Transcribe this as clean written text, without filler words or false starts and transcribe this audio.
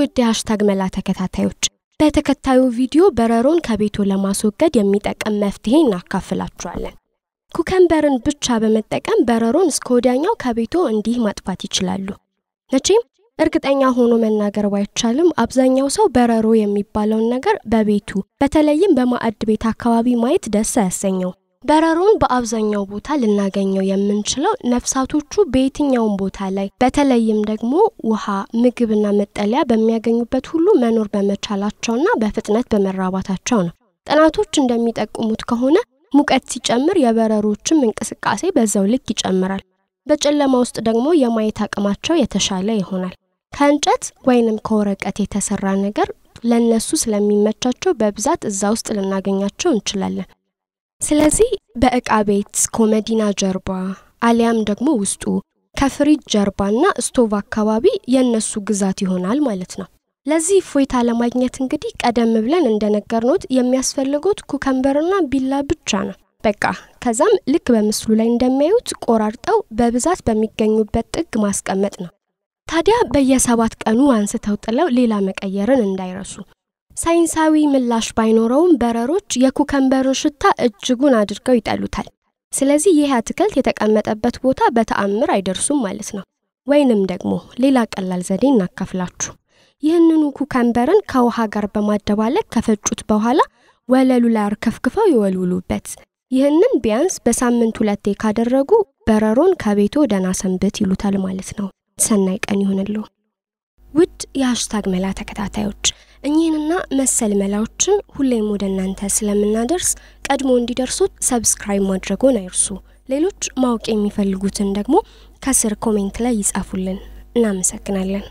ውድ ሃሽታግ መላ ተከታታዮች በተከታዩ ቪዲዮ በረሮን ከቤቱ ለማስወገድ የሚጠቅም መፍትሄ እናካፍላችኋለን። ኩከምበርን ብቻ በመጠቀም በረሮን እስከወዲያኛው ከቤቱ እንዲህ ማጥፋት ይችላሉ። መቼም እርግጠኛ ሆኖ መናገር ባይቻልም አብዛኛው ሰው በረሮ የሚባለውን ነገር በቤቱ በተለይም በማዕድ ቤት አካባቢ ማየት ደስ ያሰኘው። በረሮን በአብዛኛው ቦታ ልናገኘው የምንችለው ነፍሳቶቹ በየትኛውም ቦታ ላይ በተለይም ደግሞ ውሃ፣ ምግብና መጠለያ በሚያገኙበት ሁሉ መኖር በመቻላቸውና በፍጥነት በመራባታቸው ነው። ጥናቶች እንደሚጠቁሙት ከሆነ ሙቀት ሲጨምር የበረሮችም እንቅስቃሴ በዛው ልክ ይጨምራል። በጨለማ ውስጥ ደግሞ የማየት አቅማቸው የተሻለ ይሆናል። ከእንጨት ወይንም ከወረቀት የተሰራ ነገር ለነሱ ስለሚመቻቸው በብዛት እዛ ውስጥ ልናገኛቸው እንችላለን። ስለዚህ በእቃ ቤት ኮመዲና ጀርባ አሊያም ደግሞ ውስጡ ከፍሪጅ ጀርባና ስቶቭ አካባቢ የነሱ ግዛት ይሆናል ማለት ነው። ለዚህ ፎይታ ለማግኘት እንግዲህ ቀደም ብለን እንደነገርነው የሚያስፈልጉት ኩከምበርና ቢላ ብቻ ነው። በቃ ከዛም ልክ በምስሉ ላይ እንደሚያዩት ቆራርጠው በብዛት በሚገኙበት ጥግ ማስቀመጥ ነው። ታዲያ በየ7 ቀኑ አንስተው ጥለው ሌላ መቀየርን እንዳይረሱ። ሳይንሳዊ ምላሽ ባይኖረውም በረሮች የኩከምበርን ሽታ እጅጉን አድርገው ይጠሉታል። ስለዚህ ይህ አትክልት የተቀመጠበት ቦታ በተአምር አይደርሱም ማለት ነው። ወይንም ደግሞ ሌላ ቀላል ዘዴ እናካፍላችሁ። ይህንኑ ኩከምበርን ከውሃ ጋር በማደባለቅ ከፈጩት በኋላ ወለሉ ላይ አርከፍክፈው ይወልውሉበት። ይህንን ቢያንስ በሳምንት 2 ካደረጉ በረሮን ከቤቱ ደህና ሰንብት ይሉታል ማለት ነው። ሰናይ ቀን ይሁንልዎ። ውድ የሃሽታግ መላ ተከታታዮች እኚህንና መሰል መላዎችን ሁሌም ወደ እናንተ ስለምናደርስ ቀድሞ እንዲደርሱት ሰብስክራይብ ማድረግዎን አይርሱ። ሌሎች ማወቅ የሚፈልጉትን ደግሞ ከስር ኮሜንት ላይ ይጻፉልን። እናመሰግናለን።